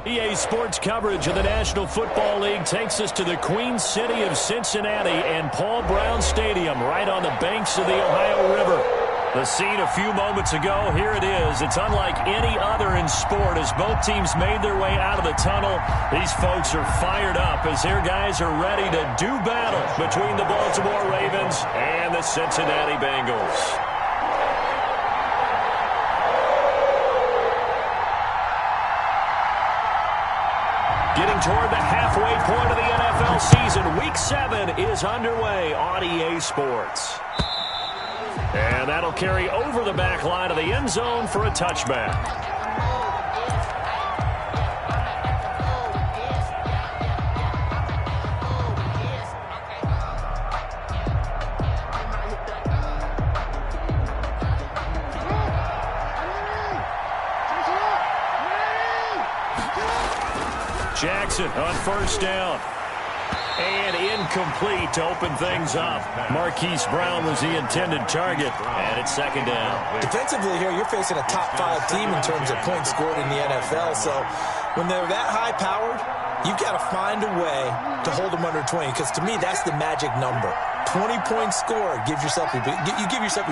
EA Sports coverage of the National Football League takes us to the Queen City of Cincinnati and Paul Brown Stadium right on the banks of the Ohio River. The scene a few moments ago, here it is. It's unlike any other in sport as both teams made their way out of the tunnel. These folks are fired up as their guys are ready to do battle between the Baltimore Ravens and the Cincinnati Bengals. Getting toward the halfway point of the NFL season, Week 7 is underway on EA Sports. And that'll carry over the back line of the end zone for a touchback. Jackson on first down. And incomplete to open things up. Marquise Brown was the intended target, and it's second down. Defensively here, you're facing a top-5 team in terms of points scored in the NFL, so when they're that high-powered, you've got to find a way to hold them under 20, because to me, that's the magic number. 20 points scored, you give yourself your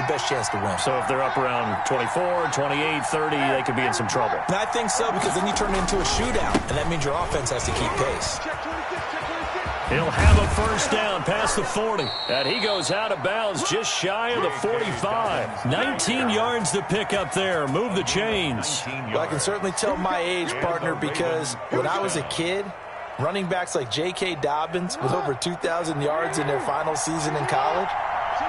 best chance to win. So if they're up around 24, 28, 30, they could be in some trouble. And I think so, because then you turn it into a shootout, and that means your offense has to keep pace. He'll have a first down past the 40. And he goes out of bounds just shy of the 45. 19 yards to pick up there. Move the chains. Well, I can certainly tell my age, partner, because when I was a kid, running backs like J.K. Dobbins with over 2,000 yards in their final season in college,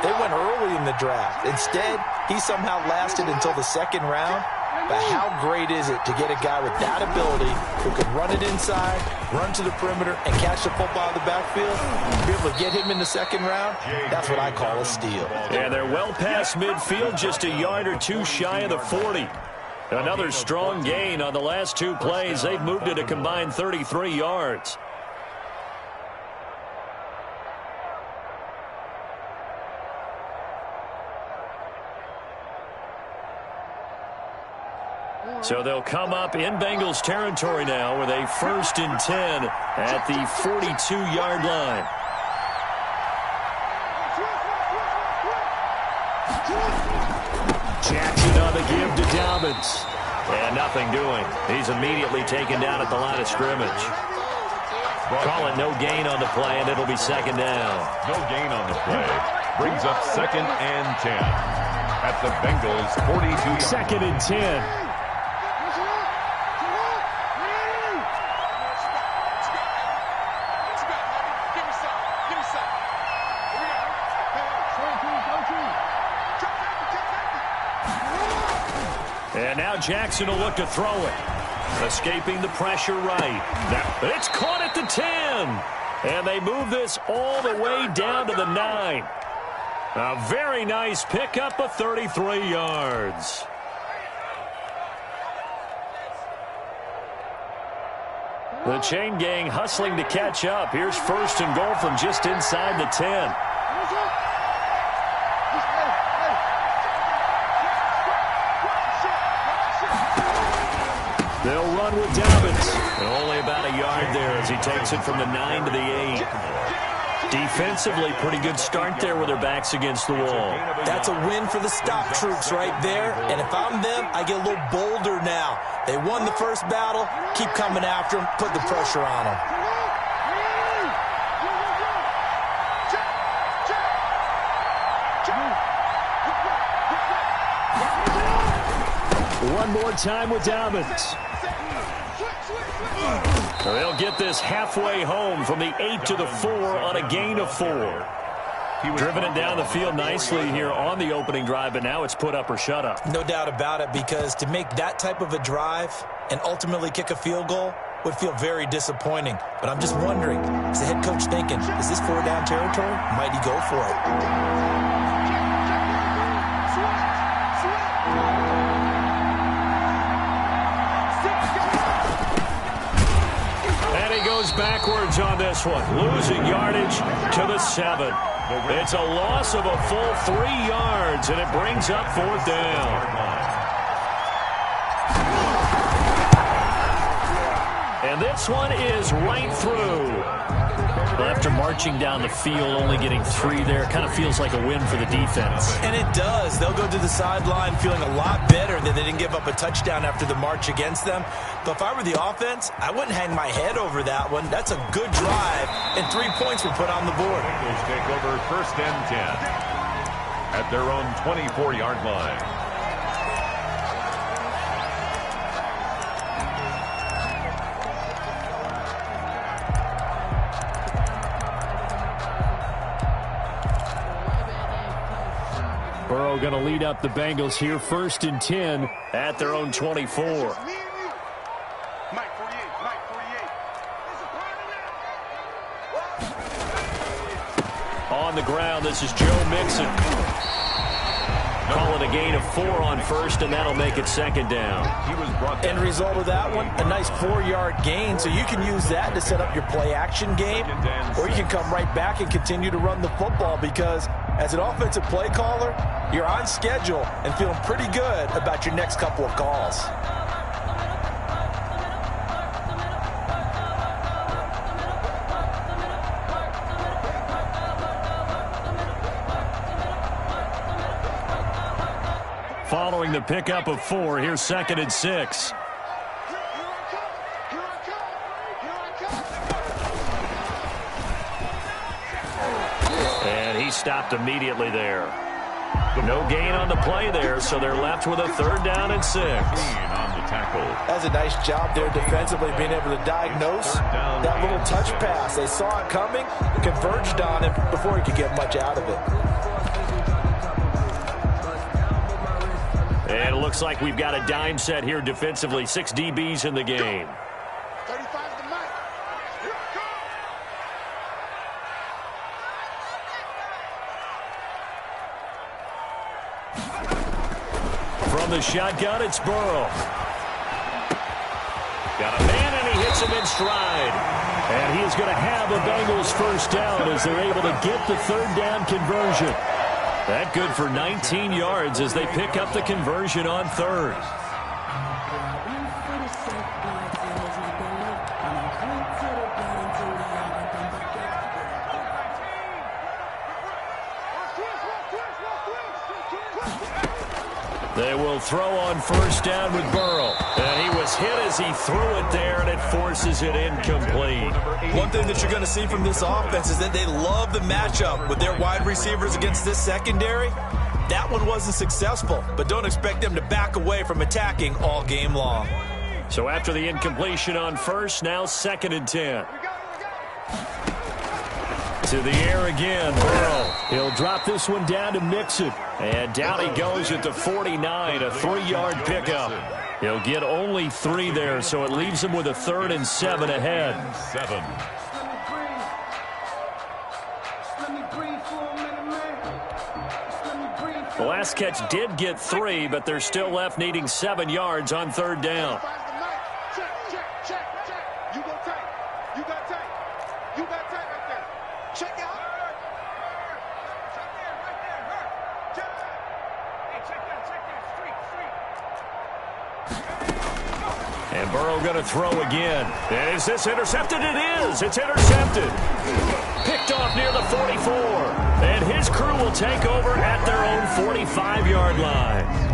they went early in the draft. Instead, he somehow lasted until the second round. But how great is it to get a guy with that ability who can run it inside, run to the perimeter, and catch the football in the backfield? Be able to get him in the second round, that's what I call a steal. Yeah, they're well past midfield, just a yard or two shy of the 40. Another strong gain on the last two plays. They've moved it a combined 33 yards. So they'll come up in Bengals territory now with a 1st and 10 at the 42-yard line. Jackson on the give to Dobbins. And nothing doing. He's immediately taken down at the line of scrimmage. Call it no gain on the play, and it'll be second down. No gain on the play. Brings up 2nd and 10 at the Bengals 42. 2nd and 10. And now Jackson will look to throw it. Escaping the pressure right. Now, it's caught at the 10. And they move this all the way down to the 9. A very nice pickup of 33 yards. The chain gang hustling to catch up. Here's 1st and goal from just inside the 10. They'll run with Dobbins. Only about a yard there as he takes it from the 9 to the 8. Defensively, pretty good start there with their backs against the wall. That's a win for the stop troops right there. And if I'm them, I get a little bolder now. They won the first battle. Keep coming after them. Put the pressure on them. One more time with Dobbins. They'll get this halfway home from the 8 to the 4 on a gain of 4. Driven it down the field nicely here on the opening drive, but now it's put up or shut up. No doubt about it, because to make that type of a drive and ultimately kick a field goal would feel very disappointing. But I'm just wondering, is the head coach thinking, is this 4-down territory? Might he go for it? Backwards on this one, losing yardage to the 7. It's a loss of a full 3 yards, and it brings up 4th down. And this one is right through. Well, after marching down the field, only getting 3 there, kind of feels like a win for the defense. And it does. They'll go to the sideline feeling a lot better that they didn't give up a touchdown after the march against them. But if I were the offense, I wouldn't hang my head over that one. That's a good drive, and 3 points were put on the board. Bengals take over 1st and 10 at their own 24-yard line. Burrow going to lead up the Bengals here, 1st and 10 at their own 24. On the ground, this is Joe Mixon. Call it a gain of 4 on 1st, and that'll make it 2nd down. End result of that one, a nice 4-yard gain, so you can use that to set up your play-action game, or you can come right back and continue to run the football because as an offensive play caller, you're on schedule and feeling pretty good about your next couple of calls. Following the pickup of 4, here's 2nd and 6. And he stopped immediately there. No gain on the play there, so they're left with a 3rd down and 6. On the tackle. That's a nice job there defensively, being able to diagnose that little touch pass. They saw it coming, converged on him before he could get much out of it. And it looks like we've got a dime set here defensively. 6 DBs in the game. From the shotgun, it's Burrow. Got a man, and he hits him in stride. And he is going to have the Bengals 1st down as they're able to get the 3rd down conversion. That good for 19 yards as they pick up the conversion on 3rd. They will throw on 1st down with Burrow. And he was hit as he threw it there, and it forces it incomplete. One thing that you're going to see from this offense is that they love the matchup with their wide receivers against this secondary. That one wasn't successful, but don't expect them to back away from attacking all game long. So after the incompletion on 1st, now 2nd and 10. To the air again, Burrow. He'll drop this one down to Mixon. And down he goes at the 49, a 3-yard pickup. He'll get only 3 there, so it leaves him with a 3rd and 7 ahead. 7. The last catch did get 3, but they're still left needing 7 yards on 3rd down. And Burrow going to throw again. And is this intercepted? It is. It's intercepted. Picked off near the 44. And his crew will take over at their own 45-yard line.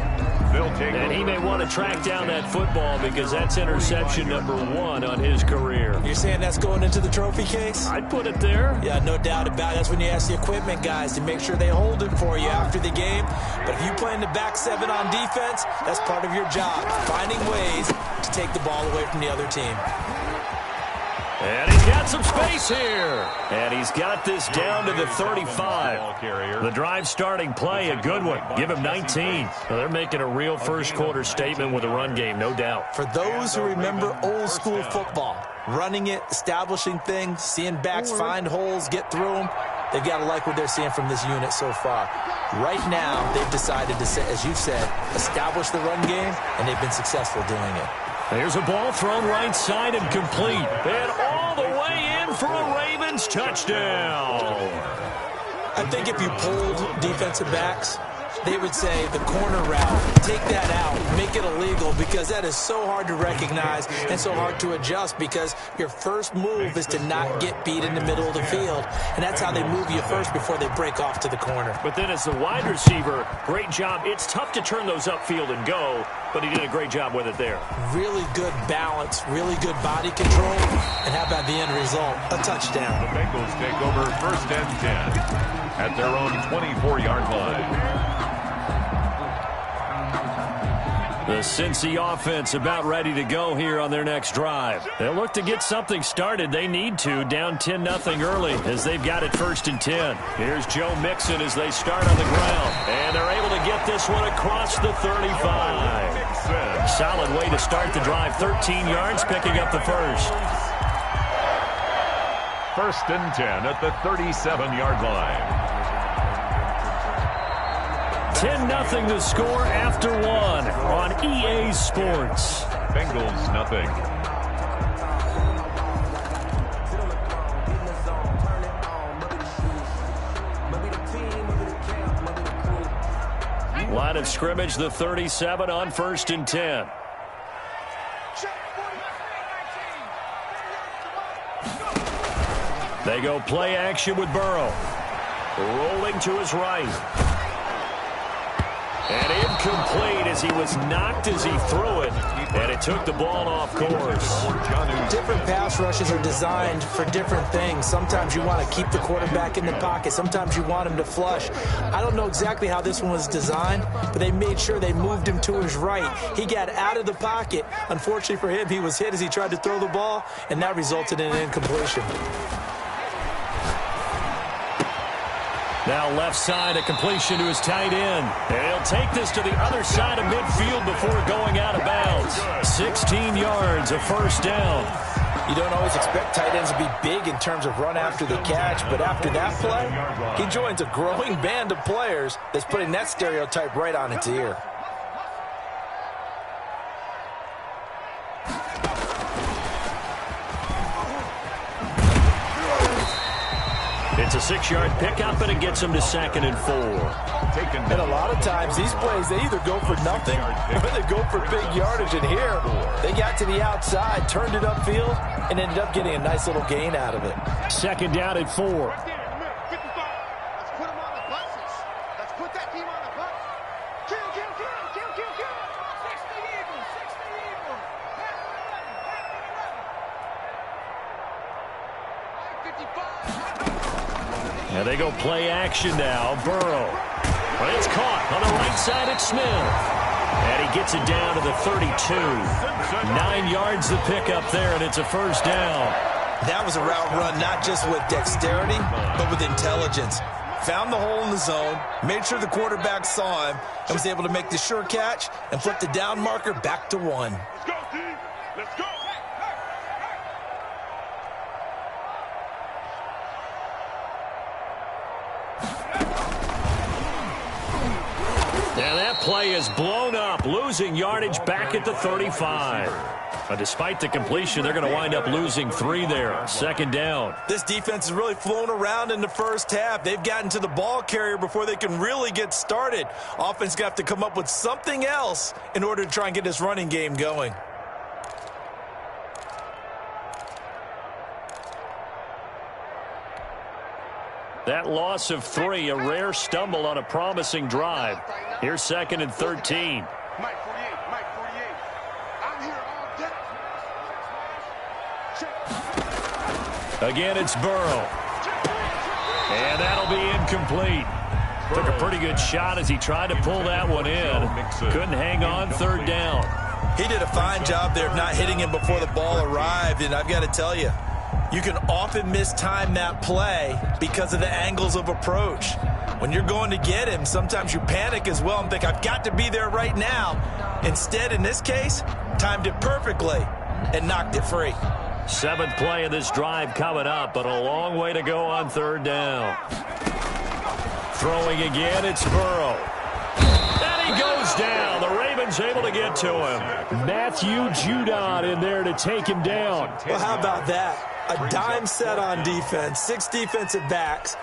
And he may want to track down that football because that's interception number 1 on his career. You're saying that's going into the trophy case? I'd put it there. Yeah, no doubt about it. That's when you ask the equipment guys to make sure they hold it for you after the game. But if you play in the back 7 on defense, that's part of your job, finding ways to take the ball away from the other team. And he's got some space here. And he's got this down to the 35. The drive starting play, a good one. Give him 19. Well, they're making a real first-quarter statement with a run game, no doubt. For those who remember old-school football, running it, establishing things, seeing backs find holes, get through them, they've got to like what they're seeing from this unit so far. Right now, they've decided to, as you said, establish the run game, and they've been successful doing it. There's a ball thrown right side and complete. And all the way in for a Ravens touchdown. I think if you pulled defensive backs, they would say the corner route, take that out, make it illegal, because that is so hard to recognize and so hard to adjust, because your first move is to not get beat in the middle of the field, and that's how they move you first before they break off to the corner. But then as the wide receiver, great job. It's tough to turn those upfield and go, but he did a great job with it there. Really good balance, really good body control, and how about the end result? A touchdown. The Bengals take over 1st and 10 at their own 24-yard line. The Cincy offense about ready to go here on their next drive. They'll look to get something started. They need to, down 10-0 early as they've got it 1st and 10. Here's Joe Mixon as they start on the ground. And they're able to get this one across the 35. Solid way to start the drive. 13 yards, picking up the first. 1st and 10 at the 37-yard line. 10-0 the score after one on EA Sports. Bengals nothing. Line of scrimmage, the 37 on 1st and 10. They go play action with Burrow. Rolling to his right. And incomplete as he was knocked as he threw it. And it took the ball off course. Different pass rushes are designed for different things. Sometimes you want to keep the quarterback in the pocket. Sometimes you want him to flush. I don't know exactly how this one was designed, but they made sure they moved him to his right. He got out of the pocket. Unfortunately for him, he was hit as he tried to throw the ball, and that resulted in an incompletion. Now left side, a completion to his tight end. And he'll take this to the other side of midfield before going out of bounds. 16 yards, a 1st down. You don't always expect tight ends to be big in terms of run after the catch, but after that play, he joins a growing band of players that's putting that stereotype right on its ear. It's a 6-yard pickup, and it gets him to 2nd and 4. And a lot of times, these plays, they either go for nothing or they go for big yardage. And here, they got to the outside, turned it upfield, and ended up getting a nice little gain out of it. 2nd down at 4. And they go play action now. Burrow. But it's caught on the right side at Smith. And he gets it down to the 32. 9 yards the pickup there, and it's a 1st down. That was a route run not just with dexterity, but with intelligence. Found the hole in the zone, made sure the quarterback saw him, and was able to make the sure catch and flip the down marker back to 1. Let's go, team. Let's go. And that play is blown up, losing yardage back at the 35. But despite the completion, they're going to wind up losing 3 there. 2nd down. This defense has really flown around in the first half. They've gotten to the ball carrier before they can really get started. Offense got to come up with something else in order to try and get this running game going. That loss of 3, a rare stumble on a promising drive. Here's 2nd and 13. Mike 48, Mike 48. I'm here all day. Again, it's Burrow. And that'll be incomplete. Took a pretty good shot as he tried to pull that one in. Couldn't hang on, 3rd down. He did a fine job there of not hitting him before the ball arrived, and I've got to tell you, you can often mistime that play because of the angles of approach. When you're going to get him, sometimes you panic as well and think, I've got to be there right now. Instead, in this case, timed it perfectly and knocked it free. 7th play of this drive coming up, but a long way to go on 3rd down. Throwing again, it's Burrow. And he goes down. The Ravens able to get to him. Matthew Judon in there to take him down. Well, how about that? A dime set on defense, 6 defensive backs.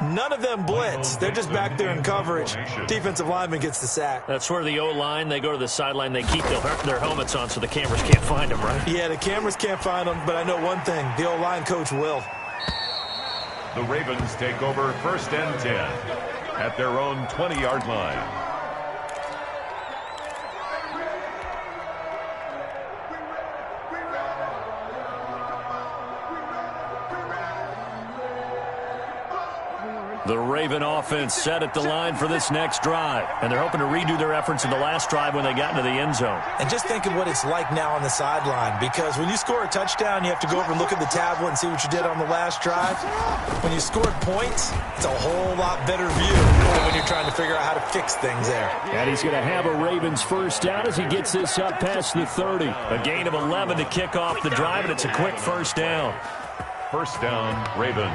None of them blitz. They're just back there in coverage. Defensive lineman gets the sack. That's where the O-line, they go to the sideline, they keep their helmets on so the cameras can't find them, right? Yeah, the cameras can't find them, but I know one thing. The O-line coach will. The Ravens take over 1st and 10 at their own 20-yard line. The Raven offense set at the line for this next drive, and they're hoping to redo their efforts in the last drive when they got into the end zone. And just think of what it's like now on the sideline, because when you score a touchdown, you have to go over and look at the tablet and see what you did on the last drive. When you scored points, it's a whole lot better view than when you're trying to figure out how to fix things there. And he's going to have a Ravens first down as he gets this up past the 30. A gain of 11 to kick off the drive, and it's a quick first down. First down, Ravens.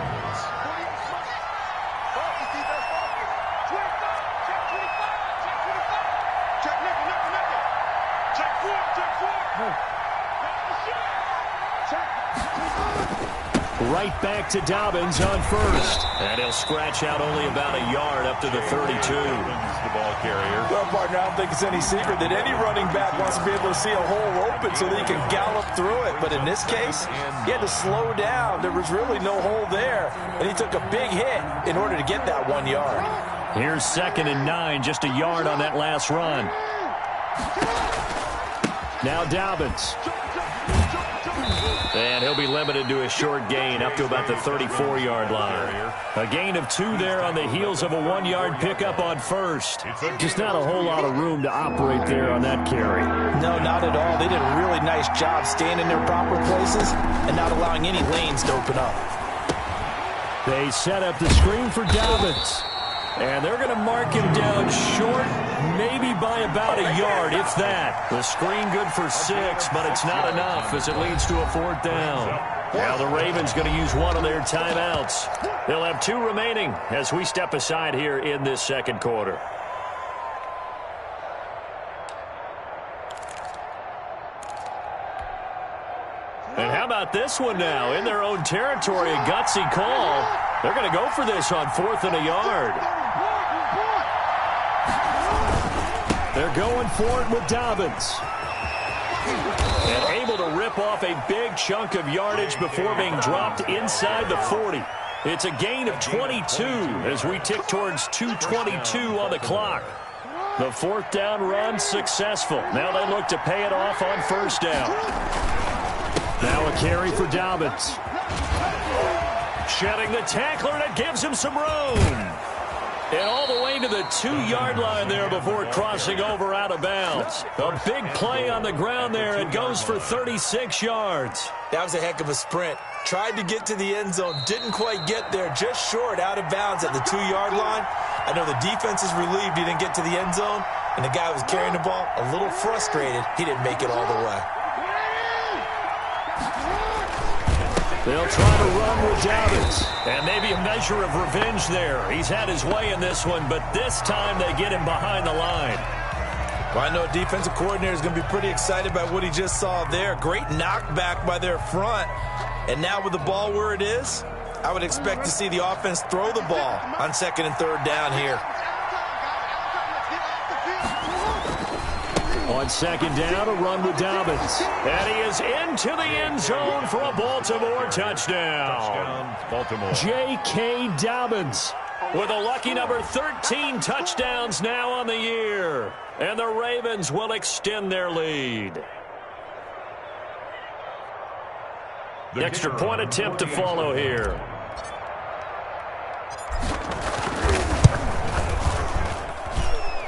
Right back to Dobbins on first. And he'll scratch out only about a yard up to the 32. The ball carrier. Well, partner, I don't think it's any secret that any running back wants to be able to see a hole open so that he can gallop through it. But in this case, he had to slow down. There was really no hole there. And he took a big hit in order to get that 1 yard. Here's 2nd and 9, just a yard on that last run. Now Dobbins. And he'll be limited to a short gain up to about the 34-yard line. A gain of 2 there on the heels of a 1-yard pickup on first. Just not a whole lot of room to operate there on that carry. No, not at all. They did a really nice job staying in their proper places and not allowing any lanes to open up. They set up the screen for Dobbins. And they're going to mark him down short, maybe by about a yard, if that. The screen good for 6, but it's not enough as it leads to a 4th down. Now the Ravens going to use one of their timeouts. They'll have 2 remaining as we step aside here in this second quarter. And how about this one now? In their own territory, a gutsy call. They're going to go for this on 4th and a yard. They're going for it with Dobbins. And able to rip off a big chunk of yardage before being dropped inside the 40. It's a gain of 22 as we tick towards 2:22 on the clock. The 4th down run successful. Now they look to pay it off on 1st down. Now a carry for Dobbins. Shedding the tackler, and it gives him some room. And all the way to the 2-yard line there before crossing over out of bounds. A big play on the ground there. It goes for 36 yards. That was a heck of a sprint. Tried to get to the end zone, didn't quite get there, just short out of bounds at the 2-yard line. I know the defense is relieved he didn't get to the end zone, and the guy who was carrying the ball, a little frustrated, he didn't make it all the way. They'll try to run with Dobbins. And maybe a measure of revenge there. He's had his way in this one, but this time they get him behind the line. Well, I know defensive coordinator is going to be pretty excited by what he just saw there. Great knockback by their front. And now with the ball where it is, I would expect to see the offense throw the ball on 2nd and 3rd down here. On 2nd down, a run with Dobbins. And he is into the end zone for a Baltimore touchdown. Baltimore. J.K. Dobbins with a lucky number 13 touchdowns now on the year. And the Ravens will extend their lead. The extra point attempt to follow here.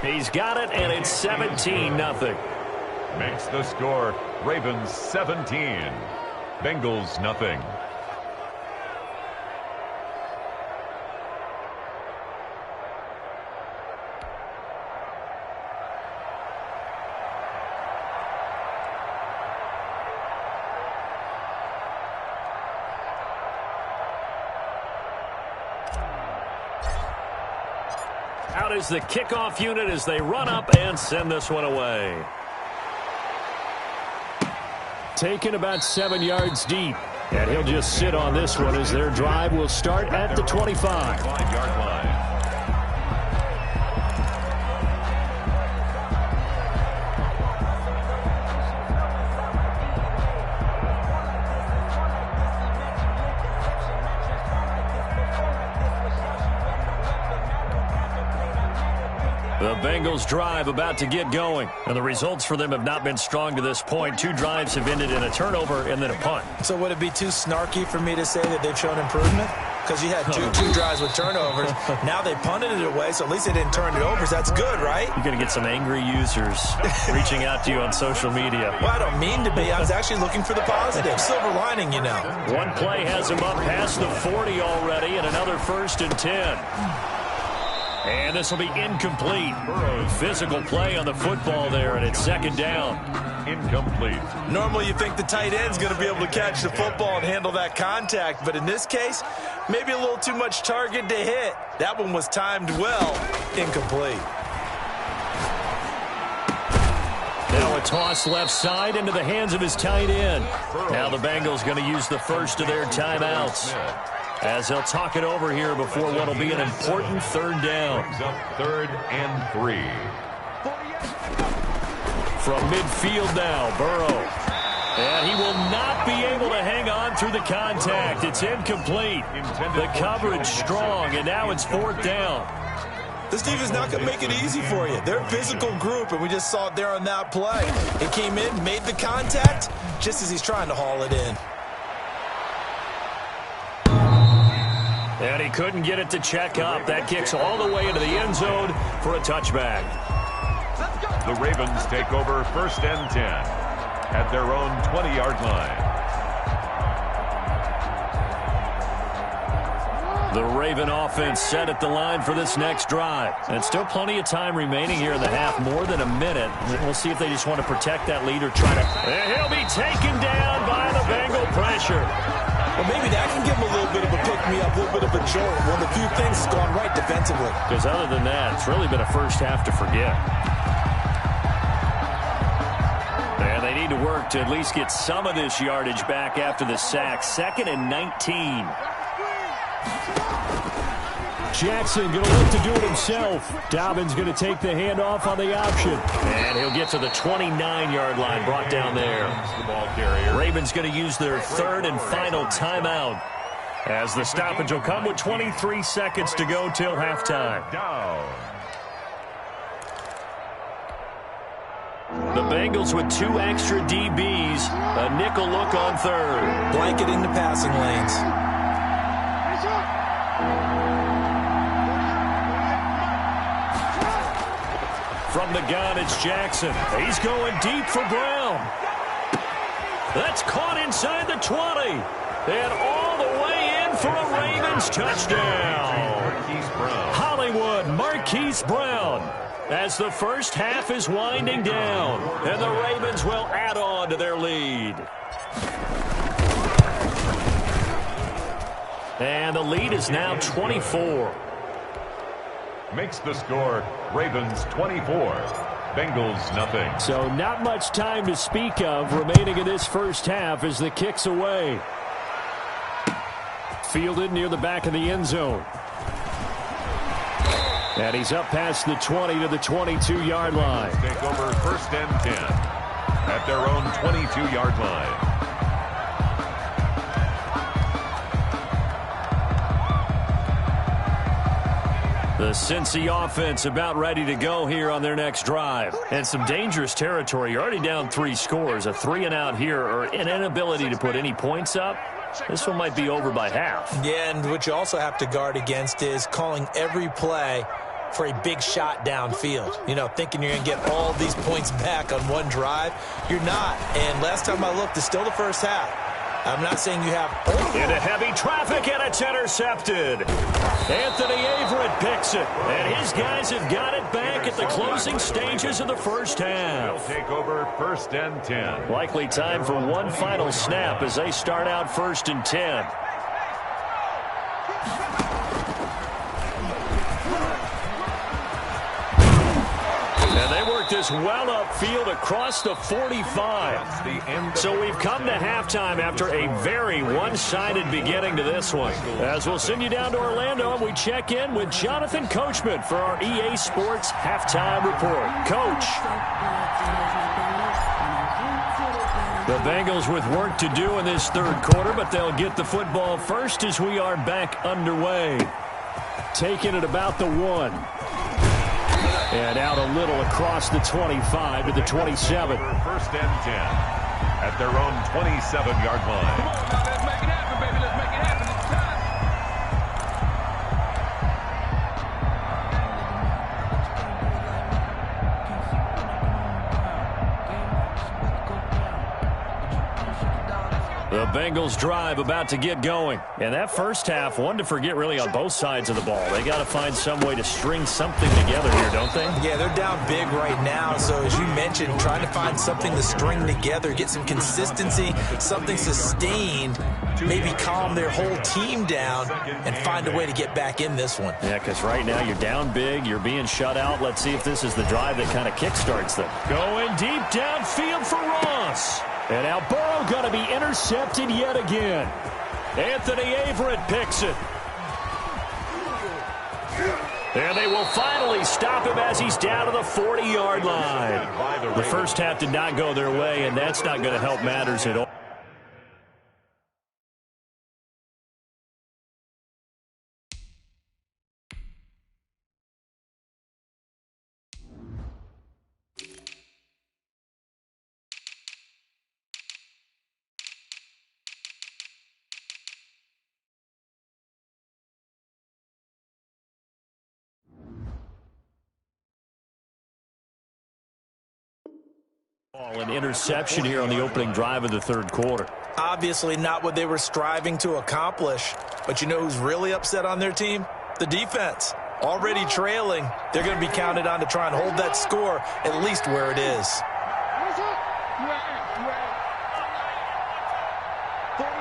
He's got it, and it's 17-0. Makes the score Ravens 17, Bengals nothing. Out is the kickoff unit as they run up and send this one away. taken about 7 yards deep. And he'll just sit on this one as their drive will start at the 25. 5-yard line. The Bengals drive about to get going. And the results for them have not been strong to this point. 2 drives have ended in a turnover and then a punt. So would it be too snarky for me to say that they've shown improvement? Because you had two drives with turnovers. Now they punted it away, so at least they didn't turn it over. So that's good, right? You're going to get some angry users reaching out to you on social media. Well, I don't mean to be. I was actually looking for the positive. Silver lining, you know. One play has him up past the 40 already, and another 1st and 10. And this will be incomplete. Physical play on the football there, and it's 2nd down. Incomplete. Normally you think the tight end's going to be able to catch the football and handle that contact, but in this case, maybe a little too much target to hit. That one was timed well. Incomplete. Now a toss left side into the hands of his tight end. Now the Bengals going to use the first of their timeouts, as they'll talk it over here before what will be an important 3rd down. Brings up 3rd and 3. From midfield now, Burrow. And he will not be able to hang on through the contact. It's incomplete. The coverage strong, and now it's 4th down. This defense is not going to make it easy for you. They're a physical group, and we just saw it there on that play. It came in, made the contact, just as he's trying to haul it in. And he couldn't get it to check up. That kicks all the way into the end zone for a touchback. The Ravens take over 1st and 10 at their own 20-yard line. The Raven offense set at the line for this next drive. And still plenty of time remaining here in the half, more than a minute. We'll see if they just want to protect that lead or try to... And he'll be taken down by the Bengal pressure. Well, maybe that can give him a little bit of a pick-me-up, a little bit of a jolt. One of the few things that's gone right defensively. Because other than that, it's really been a first half to forget. And they need to work to at least get some of this yardage back after the sack. 2nd and 19. Jackson going to look to do it himself. Dobbins going to take the handoff on the option. And he'll get to the 29-yard line, brought down there. The ball carrier. Ravens going to use their 3rd and final timeout, as the stoppage will come with 23 seconds to go till halftime. Down. The Bengals with 2 extra DBs. A nickel look on 3rd. Blanketing the passing lanes. From the gun, it's Jackson. He's going deep for Brown. That's caught inside the 20. And all the way in for a Ravens touchdown. Hollywood Marquise Brown. As the first half is winding down, and the Ravens will add on to their lead. And the lead is now 24. Makes the score Ravens 24, Bengals nothing. So not much time to speak of remaining in this first half as the kick's away. Fielded near the back of the end zone. And he's up past the 20 to the 22-yard line. Take over 1st and 10 at their own 22-yard line. The Cincy offense about ready to go here on their next drive. And some dangerous territory. You're already down 3 scores. A 3-and-out here, or an inability to put any points up. This one might be over by half. Yeah, and what you also have to guard against is calling every play for a big shot downfield. You know, thinking you're going to get all these points back on one drive. You're not. And last time I looked, it's still the first half. I'm not saying you have... Into heavy traffic, and it's intercepted. Anthony Averett picks it, and his guys have got it back at the closing stages of the first half. They'll take over 1st and 10. Likely time for one final snap as they start out 1st and 10. And they work work this well upfield across the 45. So we've come to halftime after a very one-sided beginning to this one. As we'll send you down to Orlando, and we check in with Jonathan Coachman for our EA Sports Halftime Report. Coach. The Bengals with work to do in this third quarter, but they'll get the football first as we are back underway. Taking it about the 1. And out a little across the 25 to the 27. First and 10 at their own 27-yard line. Come on, now, let's make it happen, baby. Let's make it happen. It's time. The Bengals drive about to get going. And that first half, one to forget really on both sides of the ball. They got to find some way to string something together here, don't they? Yeah, they're down big right now. So as you mentioned, trying to find something to string together, get some consistency, something sustained, maybe calm their whole team down and find a way to get back in this one. Yeah, because right now you're down big, you're being shut out. Let's see if this is the drive that kind of kickstarts them. Going deep downfield for Ross. And now Burrow going to be intercepted yet again. Anthony Averett picks it. And they will finally stop him as he's down to the 40-yard line. The first half did not go their way, and that's not going to help matters at all. An interception here on the opening drive of the third quarter. Obviously not what they were striving to accomplish. But you know who's really upset on their team? The defense. Already trailing. They're going to be counted on to try and hold that score at least where it is. What's up? You right. 48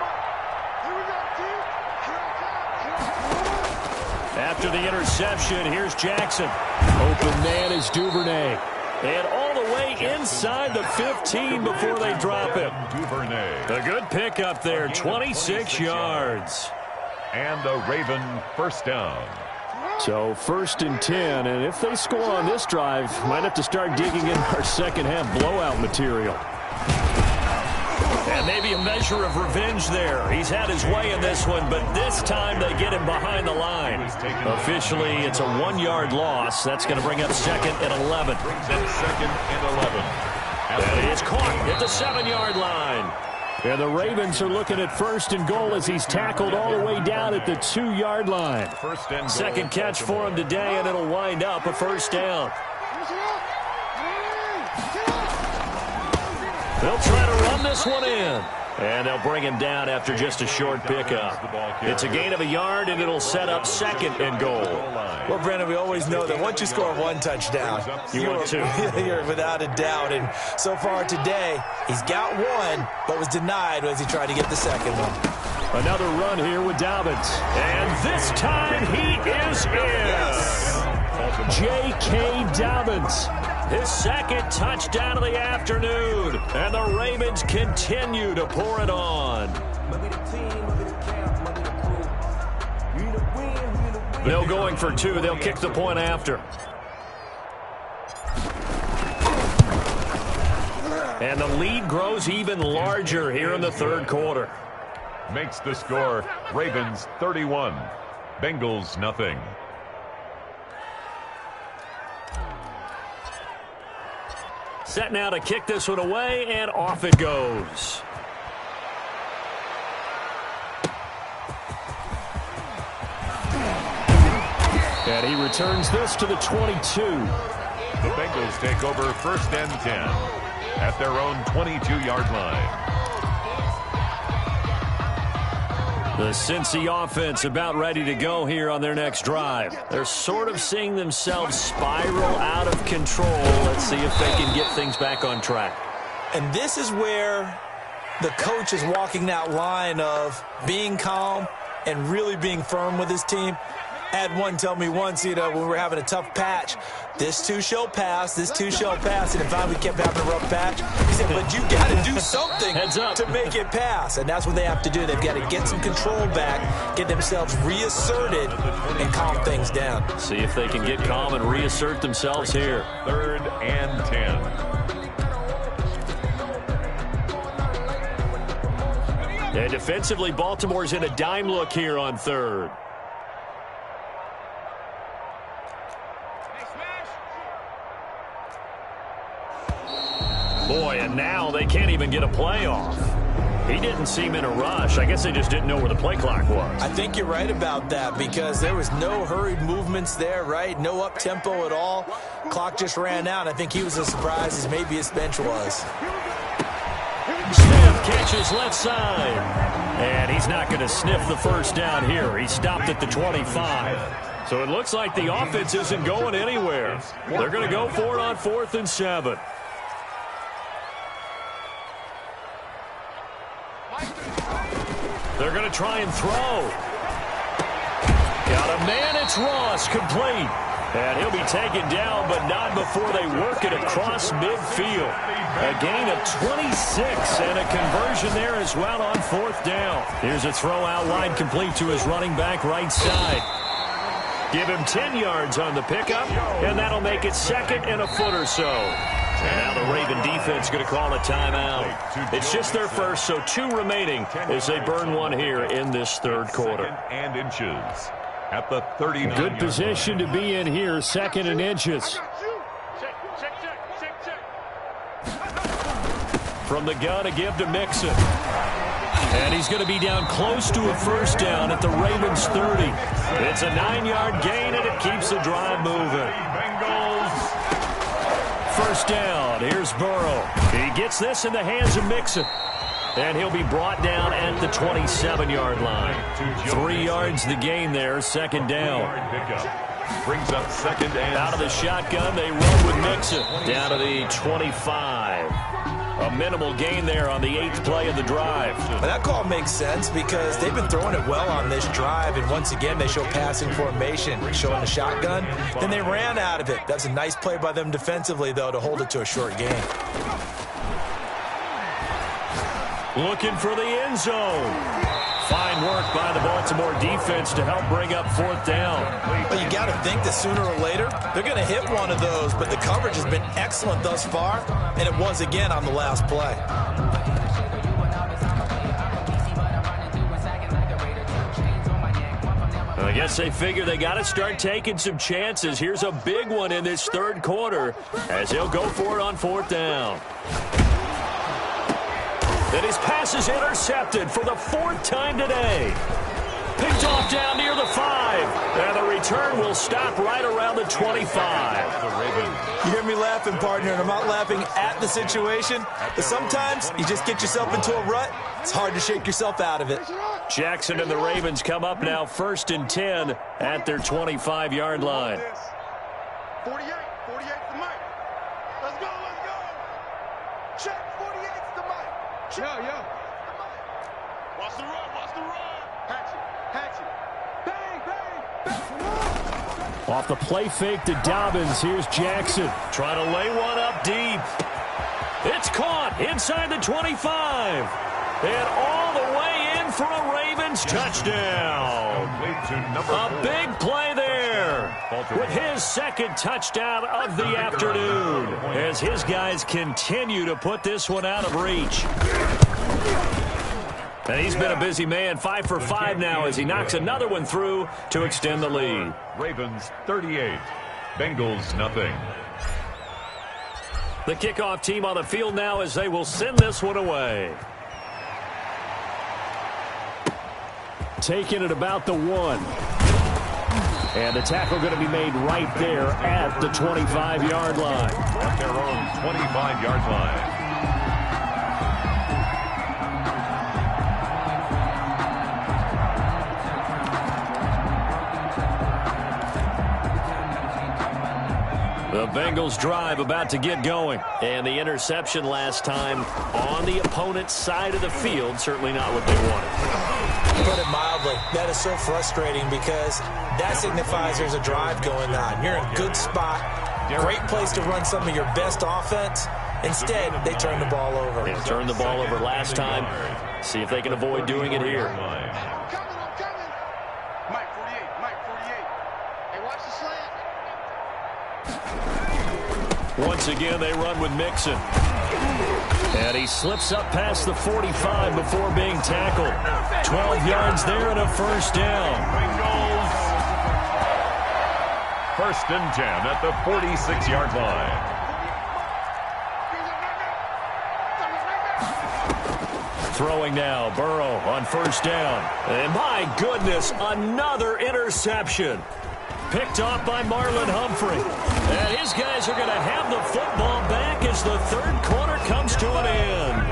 Mike. Here we go, dude. After the interception, here's Jackson. Open man is Duvernay. And all the way inside the 15 before they drop him. Duvernay. A good pickup there, 26 yards. And a Raven first down. So first and 10, and if they score on this drive, might have to start digging in our second half blowout material. And maybe a measure of revenge there. He's had his way in this one, but this time they get him behind the line. Officially, it's a 1-yard loss. That's going to bring up second and 11. Brings up second and 11. And it's caught at the 7-yard line. And the Ravens are looking at first and goal as he's tackled all the way down at the 2-yard line. Second catch for him today, and it'll wind up a first down. They'll try to run this one in. And they'll bring him down after just a short pickup. It's a gain of a yard, and it'll set up second and goal. Well, Brandon, we always know that once you score one touchdown, you're without a doubt. And so far today, he's got one, but was denied as he tried to get the second one. Another run here with Dobbins. And this time he is in. J.K. Dobbins. His second touchdown of the afternoon. And the Ravens continue to pour it on. They'll going for two. They'll kick the point after. And the lead grows even larger here in the third quarter. Makes the score Ravens 31, Bengals nothing. Set now to kick this one away, and off it goes. And he returns this to the 22. The Bengals take over first and 10 at their own 22-yard line. The Cincy offense about ready to go here on their next drive. They're sort of seeing themselves spiral out of control. Let's see if they can get things back on track. And this is where the coach is walking that line of being calm and really being firm with his team. I had one tell me once, when we were having a tough patch, this too shall pass, this too shall pass. And if we kept having a rough patch, he said, but you got to do something to make it pass. And that's what they have to do. They've got to get some control back, get themselves reasserted, and calm things down. See if they can get calm and reassert themselves here. 3rd and 10. And defensively, Baltimore's in a dime look here on 3rd. Boy, and now they can't even get a play off. He didn't seem in a rush. I guess they just didn't know where the play clock was. I think you're right about that because there was no hurried movements there, right? No up-tempo at all. Clock just ran out. I think he was as surprised as maybe his bench was. Smith catches left side. And he's not going to sniff the first down here. He stopped at the 25. So it looks like the offense isn't going anywhere. They're going to go for it on 4th and 7. They're going to try and throw. Got a man, it's Ross, complete. And he'll be taken down, but not before they work it across midfield. A gain of 26 and a conversion there as well on 4th down. Here's a throw out wide complete to his running back right side. Give him 10 yards on the pickup, and that'll make it 2nd and a foot or so. And now the Raven defense going to call a timeout. It's just their first, so 2 remaining as they burn one here in this 3rd quarter. 2nd and inches at the 39. Good position to be in here, 2nd and inches. From the gun, a give to Mixon. And he's going to be down close to a first down at the Ravens 30. It's a 9-yard gain, and it keeps the drive moving. Bengals. First down. Here's Burrow. He gets this in the hands of Mixon. And he'll be brought down at the 27-yard line. 3 yards the gain there, 2nd down. Brings up 2nd and out of the shotgun, they run with Mixon. Down to the 25. A minimal gain there on the 8th play of the drive. But that call makes sense because they've been throwing it well on this drive, and once again they show passing formation, showing the shotgun. Then they ran out of it. That's a nice play by them defensively, though, to hold it to a short gain. Looking for the end zone. Fine work by the Baltimore defense to help bring up 4th down. But you got to think that sooner or later they're going to hit one of those, but the coverage has been excellent thus far, and it was again on the last play. I guess they figure they got to start taking some chances. Here's a big one in this 3rd quarter as he'll go for it on 4th down. Then his pass is intercepted for the 4th time today. Picked off down near the 5. And the return will stop right around the 25. You hear me laughing, partner, and I'm not laughing at the situation. But sometimes you just get yourself into a rut. It's hard to shake yourself out of it. Jackson and the Ravens come up now 1st and 10 at their 25-yard line. 48 to Mike. Let's go. Check, 48's to Mike. Yo. Watch the run. Hatchet. Bang. Off the play fake to Dobbins, here's Jackson. Trying to lay one up deep. It's caught inside the 25. And all the way in for a Ravens touchdown. A big play there with his 2nd touchdown of the afternoon as his guys continue to put this one out of reach. And he's been a busy man, 5 for 5 now as he knocks another one through to extend the lead. Ravens 38, Bengals nothing. The kickoff team on the field now as they will send this one away. Taking it about the 1. And the tackle going to be made right there at the 25-yard line. At their own 25-yard line. The Bengals drive about to get going. And the interception last time on the opponent's side of the field, certainly not what they wanted. Put it mildly, that is so frustrating because that signifies there's a drive going on. You're in a good spot, great place to run some of your best offense. Instead, they turn the ball over. They turned the ball over last time. See if they can avoid doing it here. I'm coming. Mike 48. Hey, watch the slant. Once again, they run with Mixon. And he slips up past the 45 before being tackled. 12 yards there and a first down. Bengals. First and 10 at the 46-yard line. Throwing now, Burrow on first down. And my goodness, another interception. Picked off by Marlon Humphrey. And his guys are going to have the football back as the third quarter comes to an end.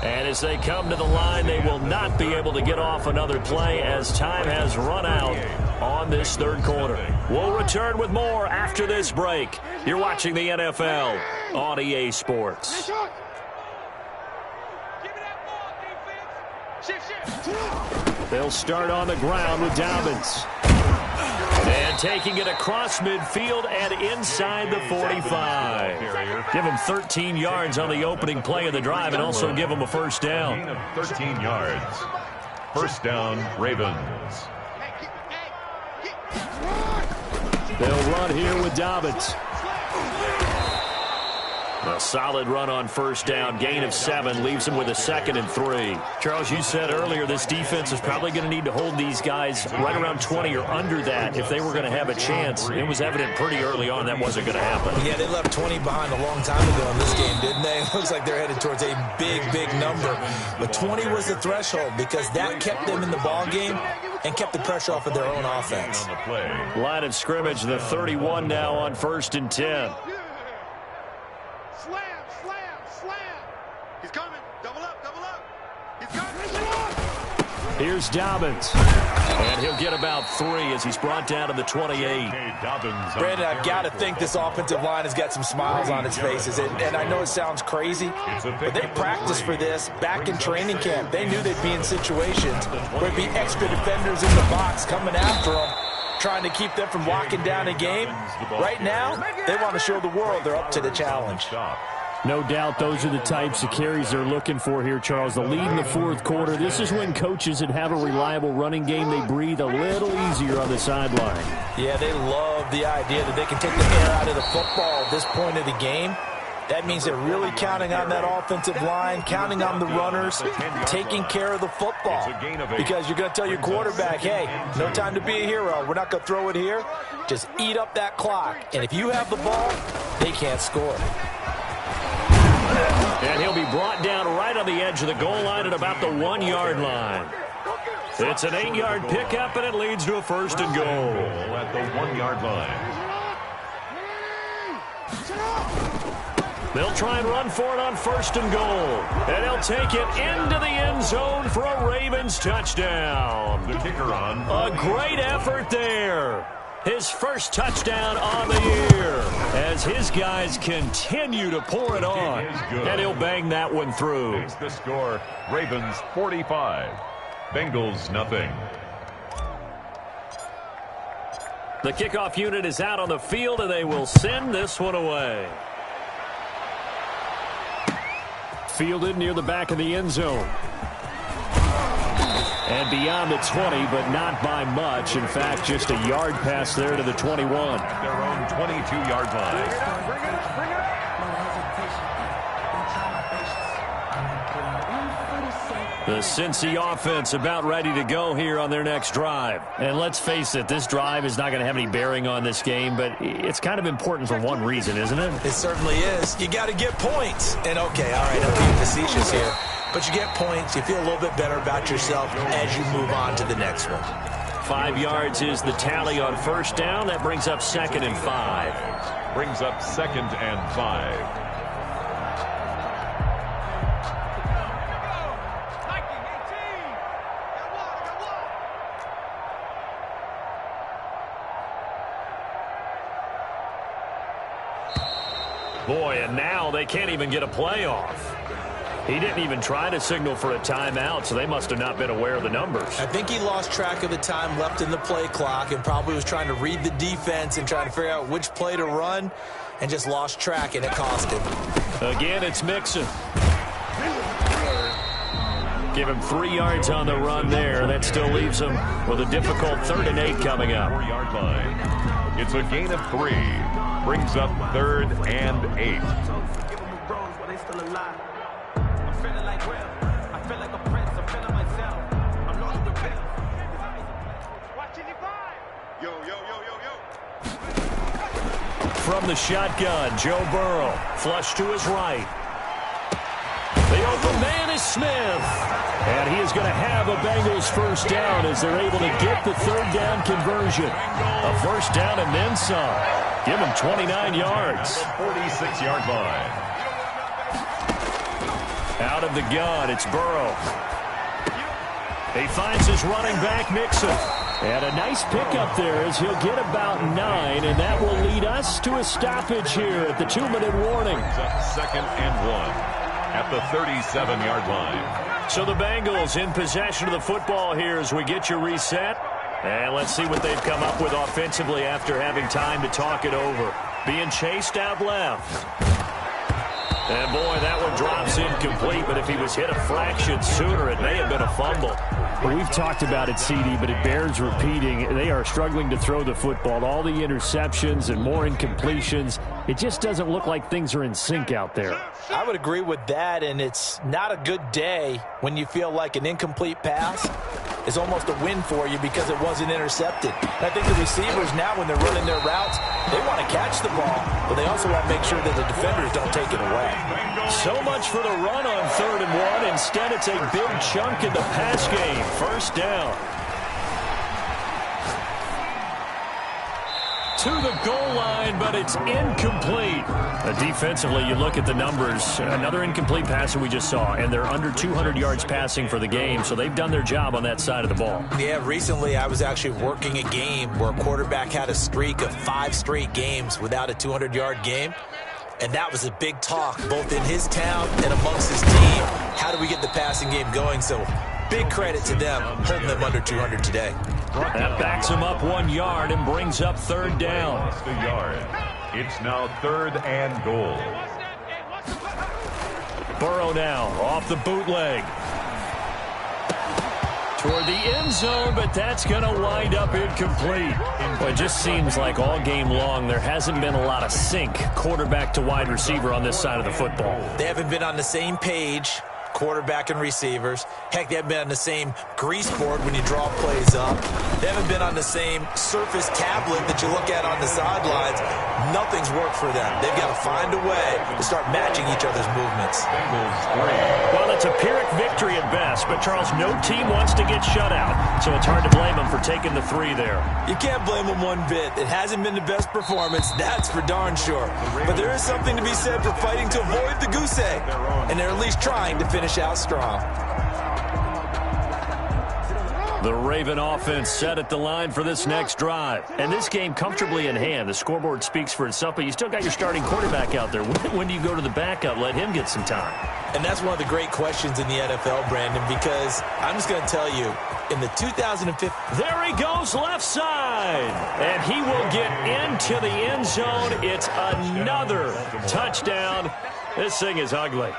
And as they come to the line, they will not be able to get off another play as time has run out on this third quarter. We'll return with more after this break. You're watching the NFL on EA Sports. They'll start on the ground with Dobbins. And taking it across midfield and inside the 45. Give him 13 yards on the opening play of the drive and also give him a first down. Gain of 13 yards. First down, Ravens. They'll run here with Dobbins. A solid run on first down. Gain of 7 leaves him with a 2nd and 3. Charles, you said earlier this defense is probably going to need to hold these guys right around 20 or under that if they were going to have a chance. It was evident pretty early on that wasn't going to happen. Yeah, they left 20 behind a long time ago in this game, didn't they? It looks like they're headed towards a big number. But 20 was the threshold because that kept them in the ball game and kept the pressure off of their own offense. Line of scrimmage, the 31 now on first and 10. Slam. He's coming. Double up. He's coming. Here's Dobbins. And he'll get about 3 as he's brought down to the 28. Brandon, I've got to think this offensive line has got some smiles on its faces. And I know it sounds crazy, but they practiced for this back in training camp. They knew they'd be in situations where there'd be extra defenders in the box coming after them, trying to keep them from locking down a game. Right now, they want to show the world they're up to the challenge. No doubt those are the types of carries they're looking for here, Charles. The lead in the fourth quarter. This is when coaches that have a reliable running game, they breathe a little easier on the sideline. Yeah, they love the idea that they can take the air out of the football at this point of the game. That means they're really counting on that offensive line, counting on the runners, taking care of the football. Because you're going to tell your quarterback, hey, no time to be a hero. We're not going to throw it here. Just eat up that clock. And if you have the ball, they can't score. And he'll be brought down right on the edge of the goal line at about the 1-yard line. It's an 8-yard pickup, and it leads to a first and goal. At the 1-yard line. They'll try and run for it on first and goal. And they'll take it into the end zone for a Ravens touchdown. The kicker on. A great effort there. His first touchdown on the year as his guys continue to pour it on. And he'll bang that one through. Makes the score, Ravens 45, Bengals nothing. The kickoff unit is out on the field, and they will send this one away. Fielded near the back of the end zone. And beyond the 20, but not by much. In fact, just a yard pass there to the 21. Their own 22-yard line. The Cincy offense about ready to go here on their next drive. And let's face it, this drive is not going to have any bearing on this game, but it's kind of important for one reason, isn't it? It certainly is. You got to get points. And okay, all right, I'm being facetious here. But you get points, you feel a little bit better about yourself as you move on to the next one. 5 yards is the tally on first down. That brings up 2nd and 5. Brings up 2nd and 5. Boy, and now they can't even get a play off. He didn't even try to signal for a timeout, so they must have not been aware of the numbers. I think he lost track of the time left in the play clock and probably was trying to read the defense and trying to figure out which play to run and just lost track, and it cost him. Again, it's Mixon. Give him 3 yards on the run there. That still leaves him with a difficult 3rd and 8 coming up. 4-yard line. It's a gain of 3. Brings up 3rd and 8. From the shotgun, Joe Burrow. Flush to his right. The open man is Smith. And he is going to have a Bengals first down as they're able to get the 3rd down conversion. A first down and then some. Give him 29 yards. 46-yard line. Out of the gun, it's Burrow. He finds his running back, Mixon. And a nice pickup there as he'll get about 9, and that will lead us to a stoppage here at the 2-minute warning. 2nd and 1 at the 37-yard line. So the Bengals in possession of the football here as we get you reset. And let's see what they've come up with offensively after having time to talk it over. Being chased out left. And boy, that one drops incomplete, but if he was hit a fraction sooner, it may have been a fumble. Well, we've talked about it, CD, but it bears repeating. They are struggling to throw the football. All the interceptions and more incompletions. It just doesn't look like things are in sync out there. I would agree with that, and it's not a good day when you feel like an incomplete pass is almost a win for you because it wasn't intercepted. And I think the receivers now, when they're running their routes, they want to catch the ball, but they also want to make sure that the defenders don't take it away. So much for the run on 3rd and 1. Instead, it's a big chunk in the pass game. First down. To the goal line, but it's incomplete. Defensively, you look at the numbers. Another incomplete passer we just saw, and they're under 200 yards passing for the game, so they've done their job on that side of the ball. Yeah, recently I was actually working a game where a quarterback had a streak of 5 straight games without a 200-yard game. And that was a big talk, both in his town and amongst his team. How do we get the passing game going? So big credit to them, holding them under 200 today. That backs him up 1 yard and brings up 3rd down. Lost a yard. It's now 3rd and goal. Burrow now off the bootleg. Toward the end zone, but that's going to wind up incomplete. Well, it just seems like all game long there hasn't been a lot of sync quarterback to wide receiver on this side of the football. They haven't been on the same page, quarterback and receivers. Heck, they haven't been on the same grease board when you draw plays up. They haven't been on the same surface tablet that you look at on the sidelines. Nothing's worked for them. They've got to find a way to start matching each other's movements. Well, it's a Pyrrhic victory at best, but Charles, no team wants to get shut out, so it's hard to blame them for taking the 3 there. You can't blame them one bit. It hasn't been the best performance, that's for darn sure. But there is something to be said for fighting to avoid the goose egg, and they're at least trying to finish out strong. The Raven offense set at the line for this next drive. And this game comfortably in hand. The scoreboard speaks for itself, but you still got your starting quarterback out there. When do you go to the backup? Let him get some time. And that's one of the great questions in the NFL, Brandon, because I'm just going to tell you, in the 2015... There he goes left side. And he will get into the end zone. It's another touchdown. This thing is ugly.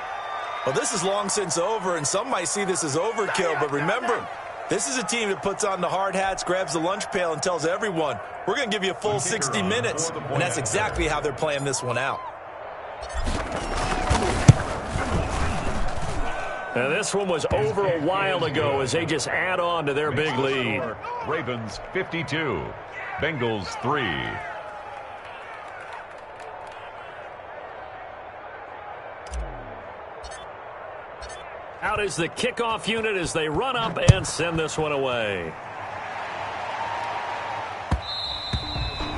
Well, this is long since over, and some might see this as overkill, but remember... This is a team that puts on the hard hats, grabs the lunch pail, and tells everyone, we're going to give you a full 60 minutes. And that's exactly how they're playing this one out. Now, this one was over a while ago as they just add on to their big lead. Ravens 52, Bengals 3. Out is the kickoff unit as they run up and send this one away.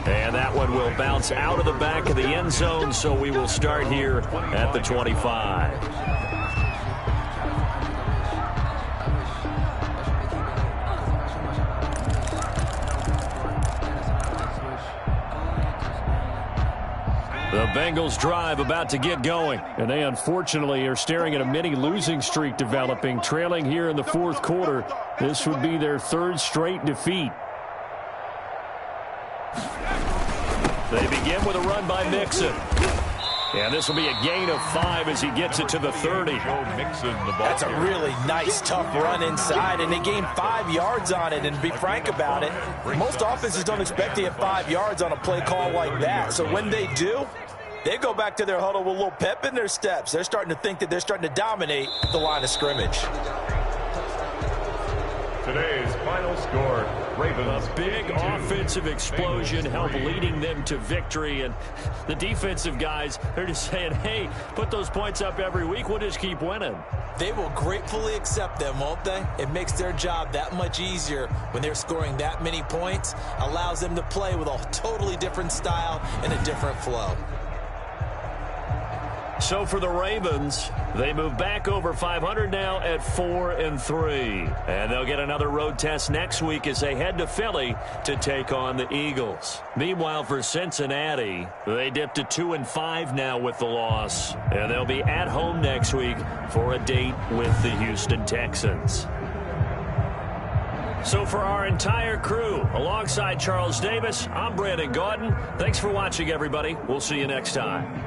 And that one will bounce out of the back of the end zone, so we will start here at the 25. The The Bengals drive about to get going. And they unfortunately are staring at a mini losing streak developing, trailing here in the fourth quarter. This would be their third straight defeat. They begin with a run by Mixon. And this will be a gain of 5 as he gets it to the 30. That's a really nice, tough run inside, and they gained 5 yards on it. And to be frank about it, most offenses don't expect to get 5 yards on a play call like that. So when they do, they go back to their huddle with a little pep in their steps. They're starting to think that they're starting to dominate the line of scrimmage. Today's final score, Ravens. A big offensive explosion helped leading them to victory. And the defensive guys, they're just saying, hey, put those points up every week. We'll just keep winning. They will gratefully accept them, won't they? It makes their job that much easier when they're scoring that many points. Allows them to play with a totally different style and a different flow. So for the Ravens, they move back over 500 now at 4-3. And they'll get another road test next week as they head to Philly to take on the Eagles. Meanwhile, for Cincinnati, they dipped to 2-5 now with the loss. And they'll be at home next week for a date with the Houston Texans. So for our entire crew, alongside Charles Davis, I'm Brandon Gaudin. Thanks for watching, everybody. We'll see you next time.